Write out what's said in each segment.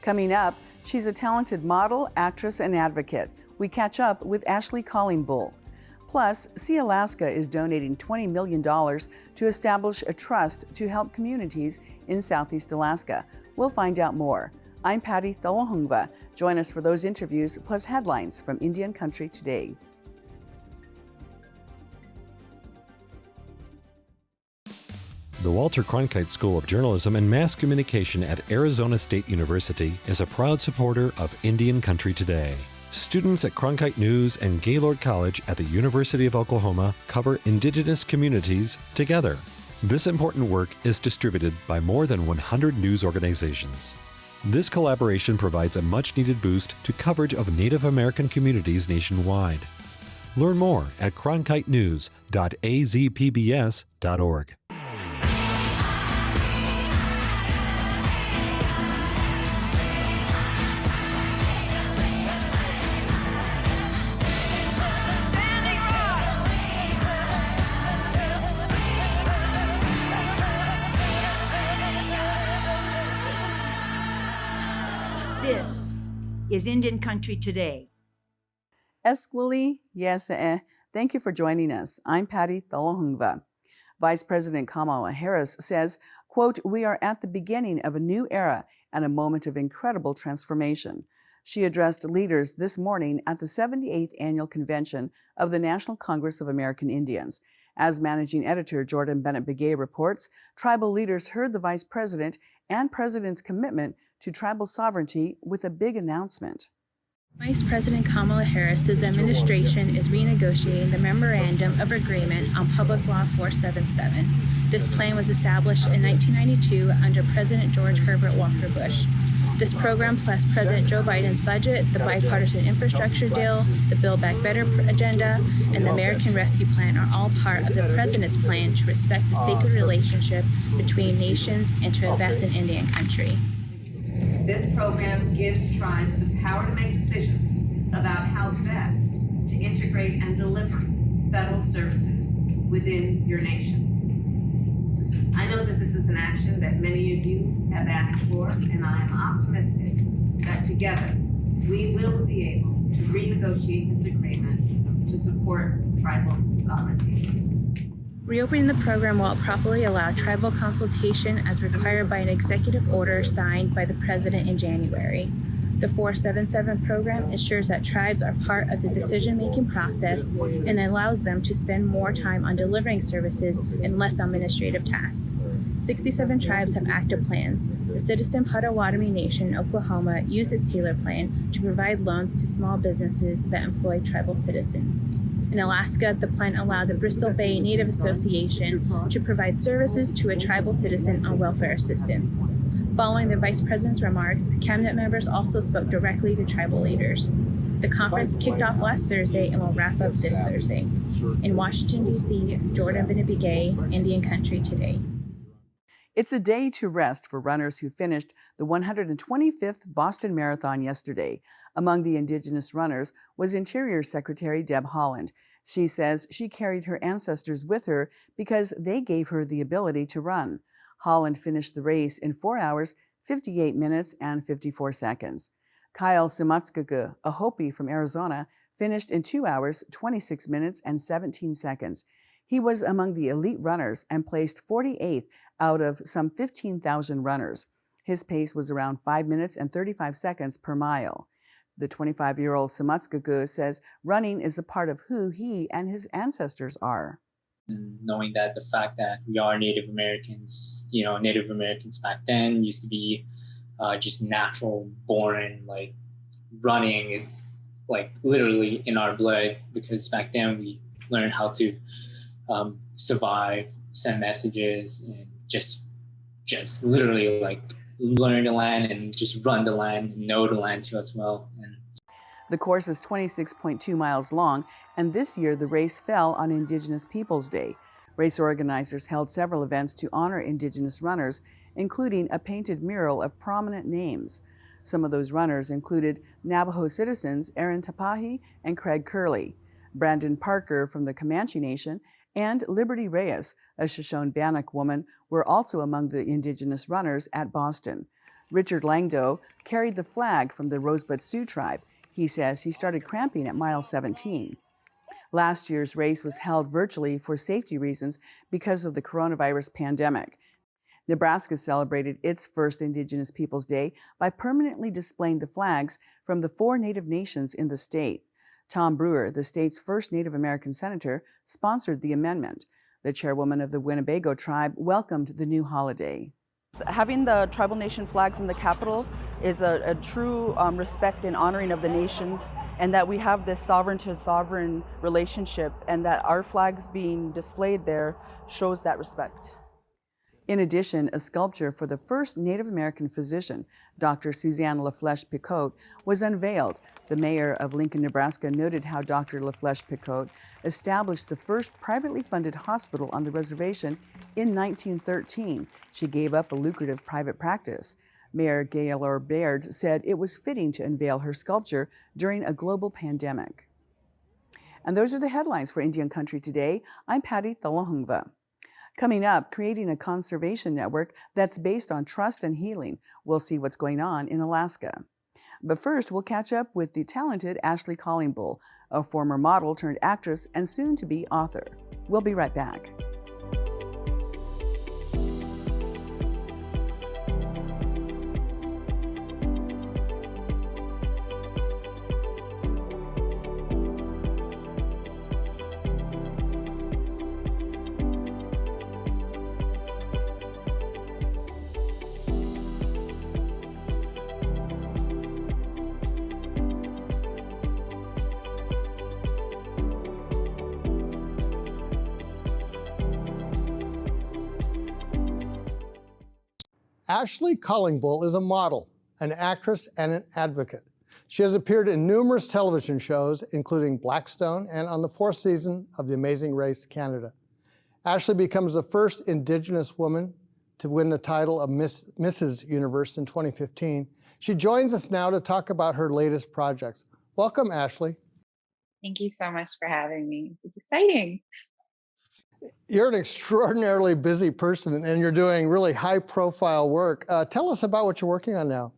Coming up, she's a talented model, actress, and advocate. We catch up with Ashley Callingbull. Plus, See Alaska is donating $20 million to establish a trust to help communities in Southeast Alaska. We'll find out more. I'm Patty Thalahungva. Join us for those interviews plus headlines from Indian Country Today. The Walter Cronkite School of Journalism and Mass Communication at Arizona State University is a proud supporter of Indian Country Today. Students at Cronkite News and Gaylord College at the University of Oklahoma cover Indigenous communities together. This important work is distributed by more than 100 news organizations. This collaboration provides a much-needed boost to coverage of Native American communities nationwide. Learn more at cronkitenews.azpbs.org. This is Indian Country Today. Esquili, yes, thank you for joining us. I'm Patty Thalahungva. Vice President Kamala Harris says, quote, "We are at the beginning of a new era and a moment of incredible transformation." She addressed leaders this morning at the 78th Annual Convention of the National Congress of American Indians. As managing editor Jordan Bennett-Begay reports, tribal leaders heard the vice president and president's commitment to tribal sovereignty with a big announcement. Vice President Kamala Harris's administration is renegotiating the Memorandum of Agreement on Public Law 477. This plan was established in 1992 under President George Herbert Walker Bush. This program, plus President Joe Biden's budget, the bipartisan infrastructure deal, the Build Back Better agenda, and the American Rescue Plan are all part of the president's plan to respect the sacred relationship between nations and to invest in Indian country. This program gives tribes the power to make decisions about how best to integrate and deliver federal services within your nations. I know that this is an action that many of you have asked for, and I am optimistic that together we will be able to renegotiate this agreement to support tribal sovereignty. Reopening the program will properly allow tribal consultation as required by an executive order signed by the president in January. The 477 program ensures that tribes are part of the decision-making process and allows them to spend more time on delivering services and less on administrative tasks. 67 tribes have active plans. The Citizen Potawatomi Nation in Oklahoma used its Taylor Plan to provide loans to small businesses that employ tribal citizens. In Alaska, the plan allowed the Bristol Bay Native Association to provide services to a tribal citizen on welfare assistance. Following the Vice President's remarks, cabinet members also spoke directly to tribal leaders. The conference kicked off last Thursday and will wrap up this Thursday. In Washington, D.C., Jordan Bennett-Begay, Indian Country Today. It's a day to rest for runners who finished the 125th Boston Marathon yesterday. Among the Indigenous runners was Interior Secretary Deb Haaland. She says she carried her ancestors with her because they gave her the ability to run. Haaland finished the race in 4 hours, 58 minutes, and 54 seconds. Kyle Simatsuka, a Hopi from Arizona, finished in 2 hours, 26 minutes, and 17 seconds. He was among the elite runners and placed 48th out of some 15,000 runners. His pace was around 5 minutes and 35 seconds per mile. The 25-year-old Simatsuka says running is a part of who he and his ancestors are. And knowing that the fact that we are Native Americans, Native Americans back then used to be just natural born, like running is like literally in our blood, because back then we learned how to survive, send messages, and just literally like learn the land and just run the land and know the land too as well. And the course is 26.2 miles long, and this year the race fell on Indigenous Peoples Day. Race organizers held several events to honor Indigenous runners, including a painted mural of prominent names. Some of those runners included Navajo citizens Aaron Tapahi and Craig Curley, Brandon Parker from the Comanche Nation, and Liberty Reyes, a Shoshone-Bannock woman, were also among the Indigenous runners at Boston. Richard Langdo carried the flag from the Rosebud Sioux tribe. He says he started cramping at mile 17. Last year's race was held virtually for safety reasons because of the coronavirus pandemic. Nebraska celebrated its first Indigenous Peoples Day by permanently displaying the flags from the 4 Native nations in the state. Tom Brewer, the state's first Native American senator, sponsored the amendment. The chairwoman of the Winnebago tribe welcomed the new holiday. Having the tribal nation flags in the Capitol is a true respect and honoring of the nations, and that we have this sovereign to sovereign relationship, and that our flags being displayed there shows that respect. In addition, a sculpture for the first Native American physician, Dr. Suzanne LaFlèche-Picotte, was unveiled. The mayor of Lincoln, Nebraska noted how Dr. LaFlèche-Picotte established the first privately funded hospital on the reservation in 1913. She gave up a lucrative private practice. Mayor Gaylor Baird said it was fitting to unveil her sculpture during a global pandemic. And those are the headlines for Indian Country Today. I'm Patty Thalahungva. Coming up, creating a conservation network that's based on trust and healing. We'll see what's going on in Alaska. But first, we'll catch up with the talented Ashley Callingbull, a former model turned actress and soon-to-be author. We'll be right back. Ashley Callingbull is a model, an actress, and an advocate. She has appeared in numerous television shows, including Blackstone and on the 4th season of The Amazing Race Canada. Ashley becomes the first Indigenous woman to win the title of Mrs. Universe in 2015. She joins us now to talk about her latest projects. Welcome, Ashley. Thank you so much for having me. It's exciting. You're an extraordinarily busy person, and you're doing really high-profile work. Tell us about what you're working on now.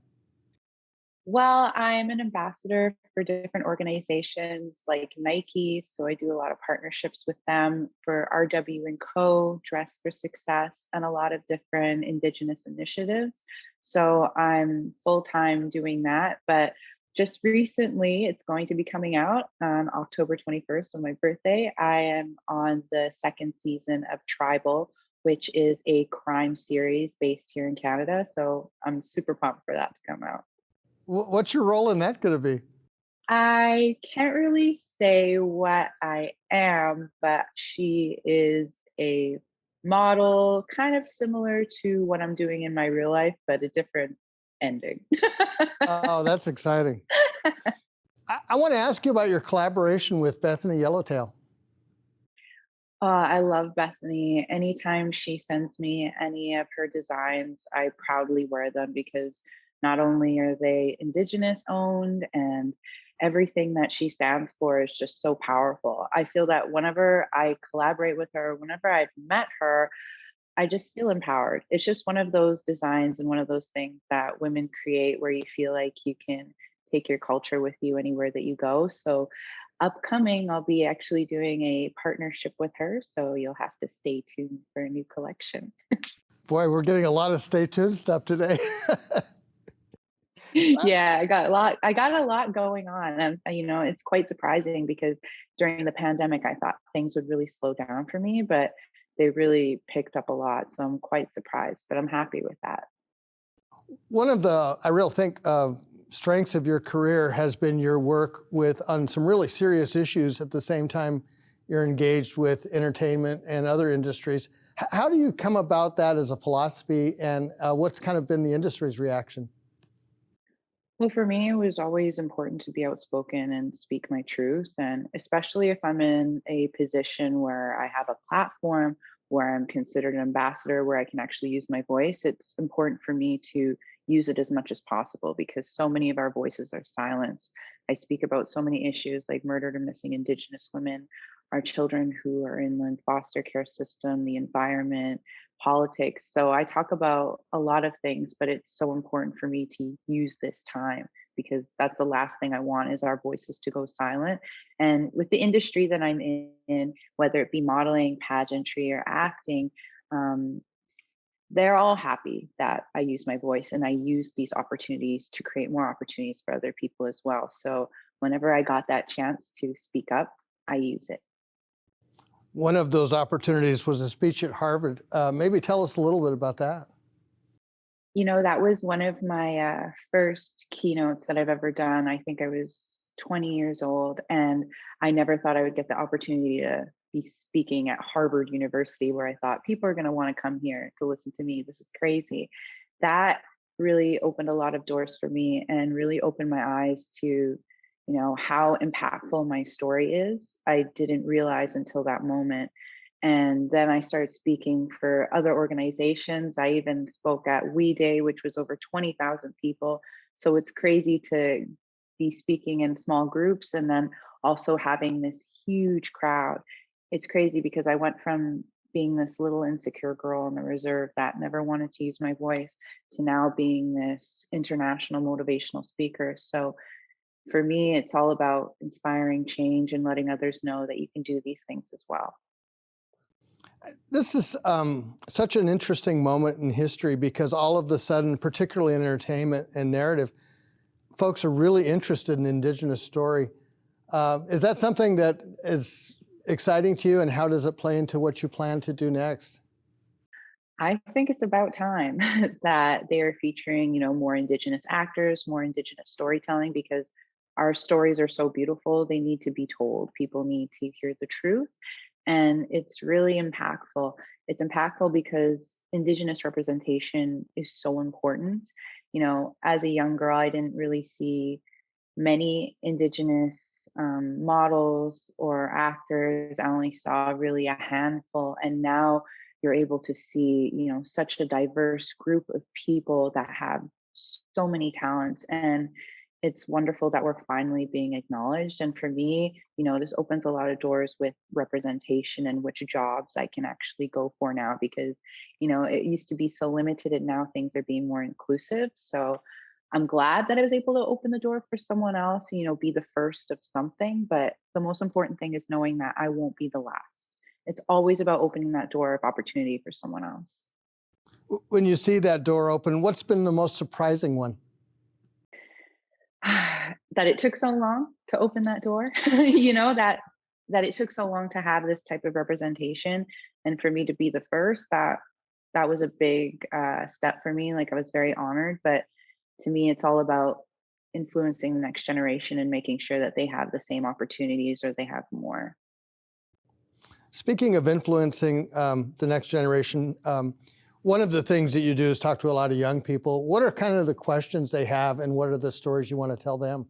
Well, I'm an ambassador for different organizations like Nike, so I do a lot of partnerships with them for RW & Co, Dress for Success, and a lot of different Indigenous initiatives. So I'm full-time doing that, but just recently, it's going to be coming out on October 21st on my birthday. I am on the 2nd season of Tribal, which is a crime series based here in Canada. So I'm super pumped for that to come out. What's your role in that going to be? I can't really say what I am, but she is a model, kind of similar to what I'm doing in my real life, but a different ending. Oh, that's exciting. I want to ask you about your collaboration with Bethany Yellowtail. I love Bethany. Anytime she sends me any of her designs, I proudly wear them because not only are they Indigenous owned, and everything that she stands for is just so powerful. I feel that whenever I collaborate with her, whenever I've met her, I just feel empowered. It's just one of those designs and one of those things that women create where you feel like you can take your culture with you anywhere that you go. So upcoming, I'll be actually doing a partnership with her. So you'll have to stay tuned for a new collection. Boy, we're getting a lot of stay tuned stuff today. Yeah, I got a lot going on. And it's quite surprising because during the pandemic, I thought things would really slow down for me, but they really picked up a lot. So I'm quite surprised, but I'm happy with that. One of the, I really think, strengths of your career has been your work on some really serious issues at the same time you're engaged with entertainment and other industries. How do you come about that as a philosophy, and what's kind of been the industry's reaction? Well, for me, it was always important to be outspoken and speak my truth. And especially if I'm in a position where I have a platform, where I'm considered an ambassador, where I can actually use my voice, it's important for me to use it as much as possible because so many of our voices are silenced. I speak about so many issues like murdered or missing Indigenous women, our children who are in the foster care system, the environment, politics. So I talk about a lot of things, but it's so important for me to use this time because that's the last thing I want is our voices to go silent. And with the industry that I'm in, whether it be modeling, pageantry, or acting, um, they're all happy that I use my voice and I use these opportunities to create more opportunities for other people as well. So whenever I got that chance to speak up, I use it. One of those opportunities was a speech at Harvard. Maybe tell us a little bit about that. You know, that was one of my first keynotes that I've ever done. I think I was 20 years old, and I never thought I would get the opportunity to be speaking at Harvard University, where I thought people are going to want to come here to listen to me. This is crazy. That really opened a lot of doors for me and really opened my eyes to, how impactful my story is. I didn't realize until that moment. And then I started speaking for other organizations. I even spoke at We Day, which was over 20,000 people. So it's crazy to be speaking in small groups and then also having this huge crowd. It's crazy because I went from being this little insecure girl in the reserve that never wanted to use my voice to now being this international motivational speaker. So for me, it's all about inspiring change and letting others know that you can do these things as well. This is such an interesting moment in history because all of a sudden, particularly in entertainment and narrative, folks are really interested in Indigenous story. Is that something that is exciting to you, and how does it play into what you plan to do next? I think it's about time that they are featuring, more Indigenous actors, more Indigenous storytelling, because our stories are so beautiful. They need to be told. People need to hear the truth. And it's really impactful. It's impactful because Indigenous representation is so important. As a young girl, I didn't really see many Indigenous models or actors. I only saw really a handful. And now you're able to see, such a diverse group of people that have so many talents. And it's wonderful that we're finally being acknowledged. And for me, this opens a lot of doors with representation and which jobs I can actually go for now, because, it used to be so limited and now things are being more inclusive. So I'm glad that I was able to open the door for someone else, be the first of something. But the most important thing is knowing that I won't be the last. It's always about opening that door of opportunity for someone else. When you see that door open, what's been the most surprising one? That it took so long to open that door, that it took so long to have this type of representation, and for me to be the first, that was a big step for me. Like, I was very honored, but to me, it's all about influencing the next generation and making sure that they have the same opportunities or they have more. Speaking of influencing the next generation, one of the things that you do is talk to a lot of young people. What are kind of the questions they have, and what are the stories you want to tell them?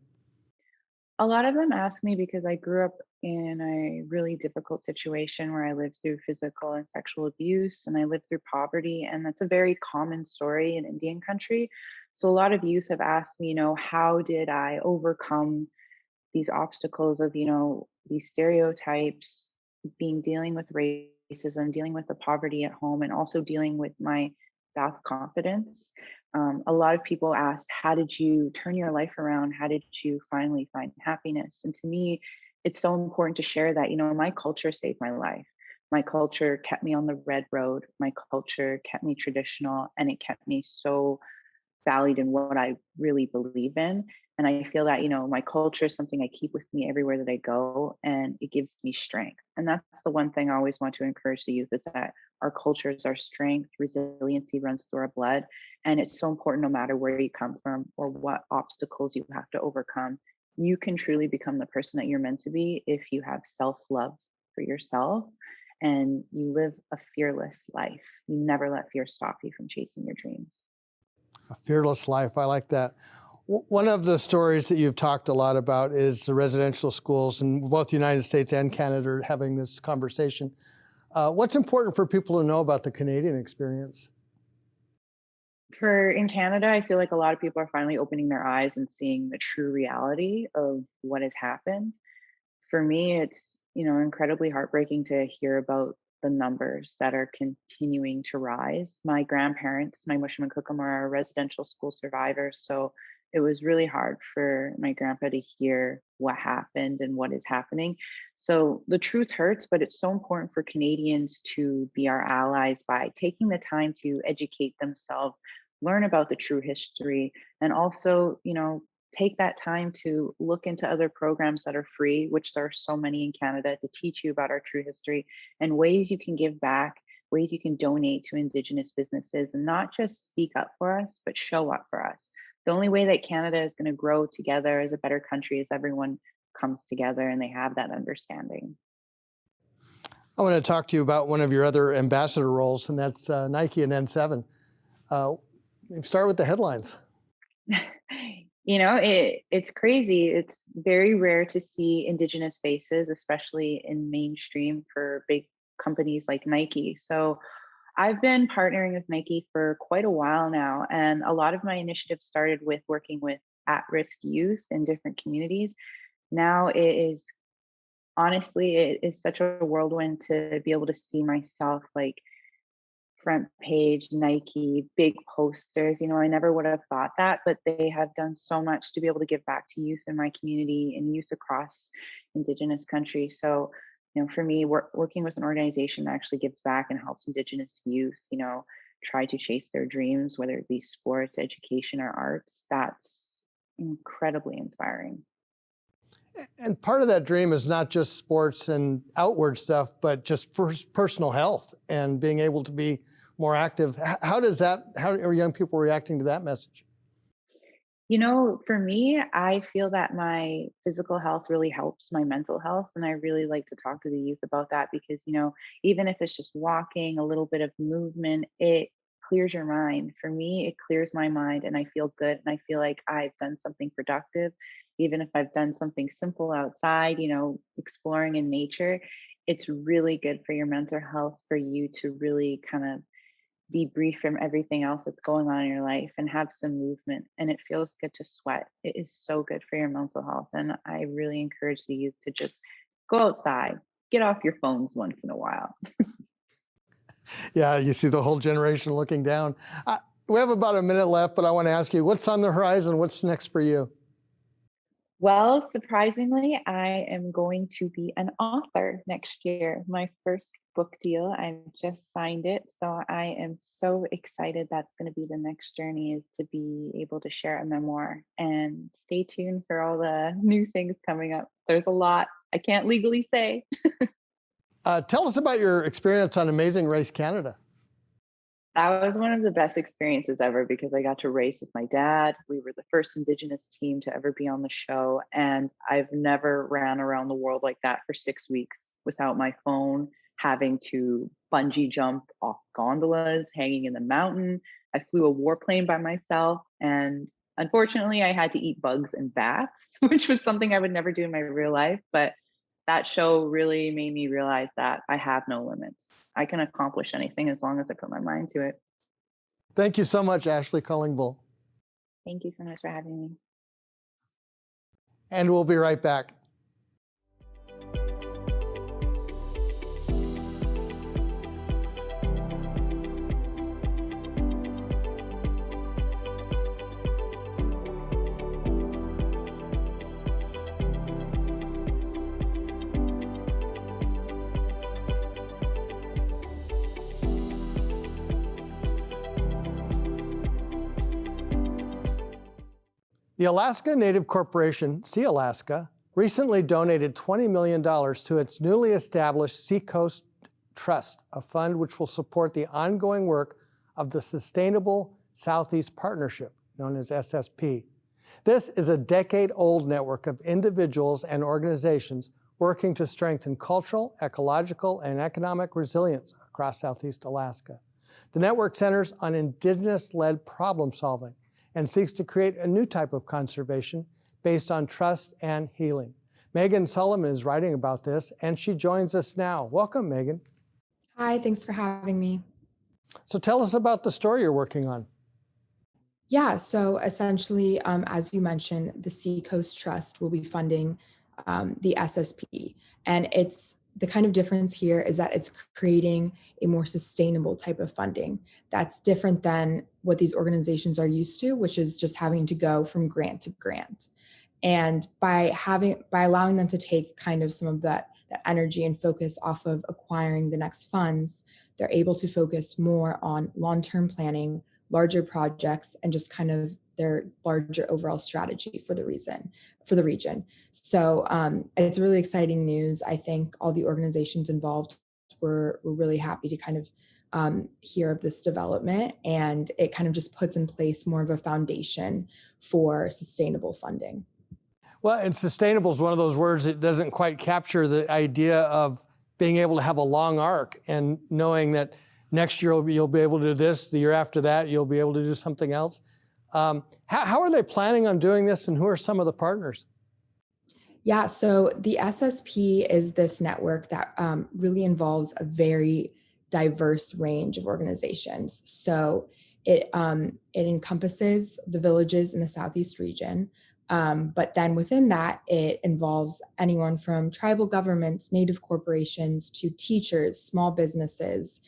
A lot of them ask me because I grew up in a really difficult situation where I lived through physical and sexual abuse, and I lived through poverty. And that's a very common story in Indian country. So a lot of youth have asked me, how did I overcome these obstacles of, these stereotypes, dealing with racism, dealing with the poverty at home, and also dealing with my self-confidence. A lot of people asked, how did you turn your life around? How did you finally find happiness? And to me, it's so important to share that, my culture saved my life. My culture kept me on the red road. My culture kept me traditional, and it kept me so valued in what I really believe in. And I feel that, my culture is something I keep with me everywhere that I go, and it gives me strength. And that's the one thing I always want to encourage the youth, is that our culture is our strength. Resiliency runs through our blood. And it's so important, no matter where you come from or what obstacles you have to overcome, you can truly become the person that you're meant to be if you have self-love for yourself and you live a fearless life. You never let fear stop you from chasing your dreams. A fearless life. I like that. One of the stories that you've talked a lot about is the residential schools, and both the United States and Canada are having this conversation. What's important for people to know about the Canadian experience? In Canada, I feel like a lot of people are finally opening their eyes and seeing the true reality of what has happened. For me, it's, incredibly heartbreaking to hear about the numbers that are continuing to rise. My grandparents, my Mushman Cookham, are residential school survivors, so it was really hard for my grandpa to hear what happened and what is happening. So the truth hurts, but it's so important for Canadians to be our allies by taking the time to educate themselves, learn about the true history, and also, take that time to look into other programs that are free, which there are so many in Canada, to teach you about our true history and ways you can give back, ways you can donate to Indigenous businesses, and not just speak up for us, but show up for us. The only way that Canada is going to grow together as a better country is everyone comes together and they have that understanding. I want to talk to you about one of your other ambassador roles, and that's Nike and N7. Start with the headlines. It's crazy. It's very rare to see Indigenous faces, especially in mainstream for big companies like Nike. So I've been partnering with Nike for quite a while now, and a lot of my initiatives started with working with at-risk youth in different communities. Now it is such a whirlwind to be able to see myself like front page Nike, big posters. I never would have thought that, but they have done so much to be able to give back to youth in my community and youth across Indigenous countries. So, for me, working with an organization that actually gives back and helps Indigenous youth, try to chase their dreams, whether it be sports, education, or arts, that's incredibly inspiring. And part of that dream is not just sports and outward stuff, but just personal health and being able to be more active. How are young people reacting to that message? For me, I feel that my physical health really helps my mental health. And I really like to talk to the youth about that because, even if it's just walking, a little bit of movement, it clears your mind. For me, it clears my mind and I feel good. And I feel like I've done something productive. Even if I've done something simple outside, exploring in nature, it's really good for your mental health, for you to really kind of debrief from everything else that's going on in your life and have some movement. And it feels good to sweat. It is so good for your mental health. And I really encourage the youth to just go outside, get off your phones once in a while. Yeah, you see the whole generation looking down. We have about a minute left, but I want to ask you, what's on the horizon? What's next for you? Well, surprisingly, I am going to be an author next year. My first book deal, I've just signed it. So I am so excited. That's going to be the next journey, is to be able to share a memoir. And stay tuned for all the new things coming up. There's a lot I can't legally say. Tell us about your experience on Amazing Race Canada. That was one of the best experiences ever because I got to race with my dad. We were the first Indigenous team to ever be on the show. And I've never ran around the world like that for 6 weeks without my phone, having to bungee jump off gondolas, hanging in the mountain. I flew a warplane by myself. And unfortunately, I had to eat bugs and bats, which was something I would never do in my real life. But that show really made me realize that I have no limits. I can accomplish anything as long as I put my mind to it. Thank you so much, Ashley Collingbull. Thank you so much for having me. And we'll be right back. The Alaska Native Corporation, Sealaska, recently donated $20 million to its newly established Seacoast Trust, a fund which will support the ongoing work of the Sustainable Southeast Partnership, known as SSP. This is a decade-old network of individuals and organizations working to strengthen cultural, ecological, and economic resilience across Southeast Alaska. The network centers on Indigenous-led problem solving and seeks to create a new type of conservation based on trust and healing. Meghan Sullivan is writing about this, and she joins us now. Welcome, Meghan. Hi, thanks for having me. So tell us about the story you're working on. Yeah, so essentially, as you mentioned, the Seacoast Trust will be funding the SSP. And it's the kind of difference here is that it's creating a more sustainable type of funding that's different than what these organizations are used to, which is just having to go from grant to grant. And by allowing them to take kind of some of that energy and focus off of acquiring the next funds, they're able to focus more on long-term planning, larger projects, and just kind of their larger overall strategy for the region. So it's really exciting news. I think all the organizations involved were really happy to kind of hear of this development, and it kind of just puts in place more of a foundation for sustainable funding. Well, and sustainable is one of those words that doesn't quite capture the idea of being able to have a long arc and knowing that next year you'll be able to do this, the year after that you'll be able to do something else. How are they planning on doing this, and who are some of the partners? Yeah, so the SSP is this network that really involves a very diverse range of organizations. So it encompasses the villages in the Southeast region, but then within that, it involves anyone from tribal governments, Native corporations, to teachers, small businesses,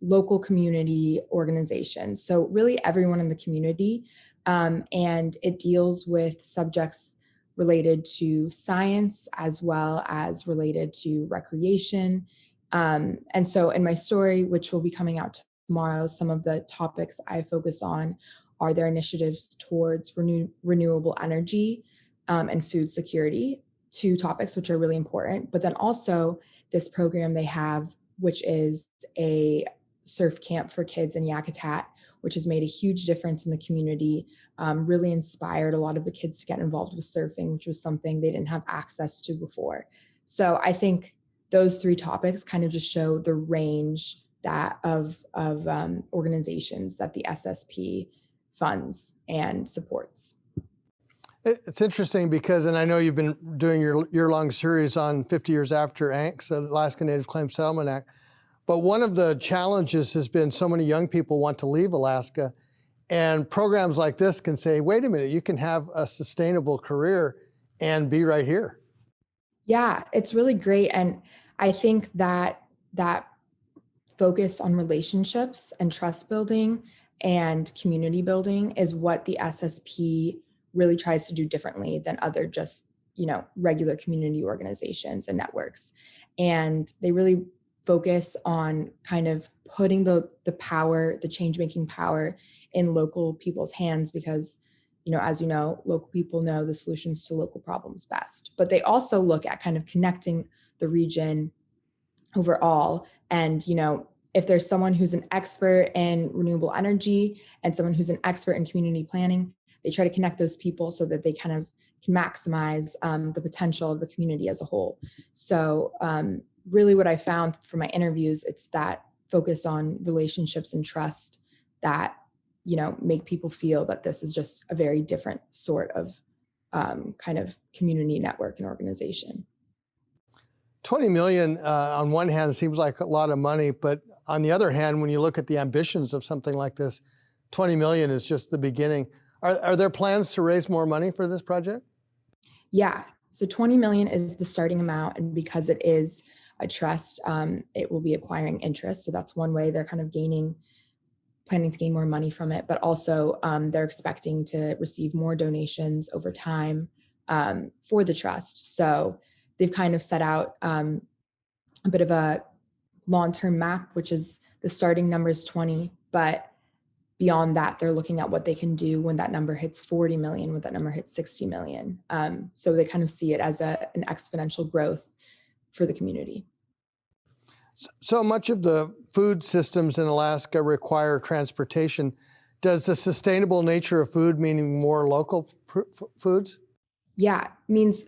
local community organizations. So really everyone in the community, and it deals with subjects related to science as well as related to recreation. And so in my story, which will be coming out tomorrow, some of the topics I focus on are their initiatives towards renewable energy and food security, two topics which are really important. But then also this program they have, which is a surf camp for kids in Yakutat, which has made a huge difference in the community, really inspired a lot of the kids to get involved with surfing, which was something they didn't have access to before. So I think those three topics kind of just show the range of organizations that the SSP funds and supports. It's interesting because, and I know you've been doing your year-long series on 50 years after ANCS, the Alaska Native Claims Settlement Act, but one of the challenges has been so many young people want to leave Alaska, and programs like this can say, wait a minute, you can have a sustainable career and be right here. Yeah, it's really great. And I think that focus on relationships and trust building and community building is what the SSP really tries to do differently than other just, regular community organizations and networks. And they really focus on kind of putting the power, the change-making power in local people's hands because, as you know, local people know the solutions to local problems best. But they also look at kind of connecting the region overall. And, if there's someone who's an expert in renewable energy and someone who's an expert in community planning, they try to connect those people so that they kind of can maximize the potential of the community as a whole. So really what I found from my interviews, it's that focus on relationships and trust that, make people feel that this is just a very different sort of kind of community network and organization. 20 million on one hand seems like a lot of money, but on the other hand, when you look at the ambitions of something like this, 20 million is just the beginning. Are there plans to raise more money for this project? Yeah, so 20 million is the starting amount, and because it is a trust, it will be acquiring interest. So that's one way they're kind of planning to gain more money from it, but also they're expecting to receive more donations over time for the trust. So they've kind of set out a bit of a long-term map, which is the starting number is 20, but beyond that, they're looking at what they can do when that number hits 40 million, when that number hits 60 million. So they kind of see it as an exponential growth for the community. So much of the food systems in Alaska require transportation. Does the sustainable nature of food meaning more local foods? Yeah, it means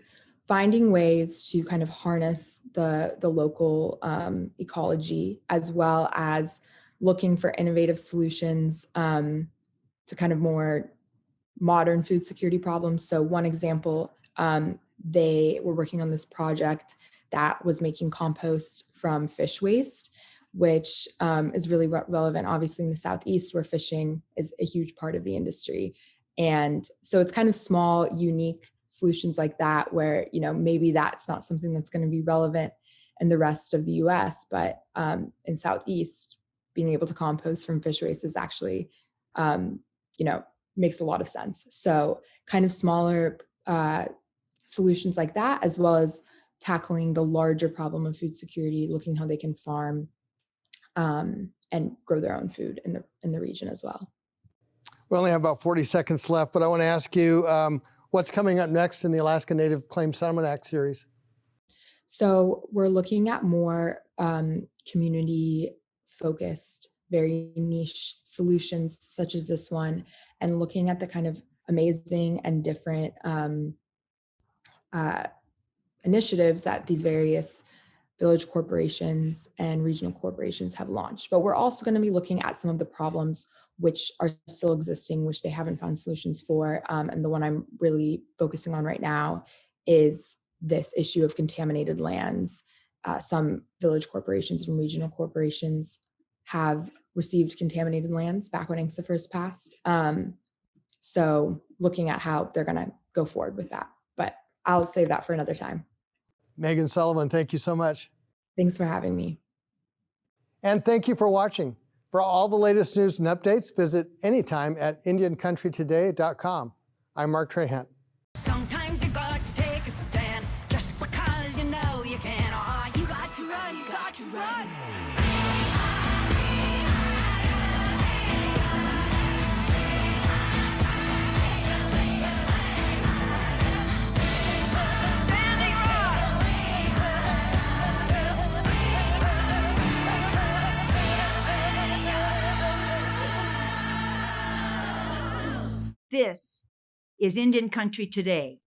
finding ways to kind of harness the local ecology, as well as looking for innovative solutions to kind of more modern food security problems. So one example, they were working on this project that was making compost from fish waste, which is really relevant, obviously, in the Southeast, where fishing is a huge part of the industry. And so it's kind of small, unique solutions like that, where, maybe that's not something that's going to be relevant in the rest of the US, but in Southeast, being able to compost from fish waste is actually, makes a lot of sense. So kind of smaller solutions like that, as well as tackling the larger problem of food security, looking how they can farm and grow their own food in the region as well. We only have about 40 seconds left, but I want to ask you what's coming up next in the Alaska Native Claims Settlement Act series? So we're looking at more community-focused, very niche solutions such as this one, and looking at the kind of amazing and different initiatives that these various village corporations and regional corporations have launched. But we're also going to be looking at some of the problems which are still existing, which they haven't found solutions for. And the one I'm really focusing on right now is this issue of contaminated lands. Some village corporations and regional corporations have received contaminated lands back when INCSA first passed. So looking at how they're going to go forward with that. But I'll save that for another time. Meghan Sullivan, thank you so much. Thanks for having me. And thank you for watching. For all the latest news and updates, visit anytime at IndianCountryToday.com. I'm Mark Trahant. Sometimes you got to take a stand just because you know you can. Oh, you got to run, you got to run. Standing rock. This is Indian Country Today.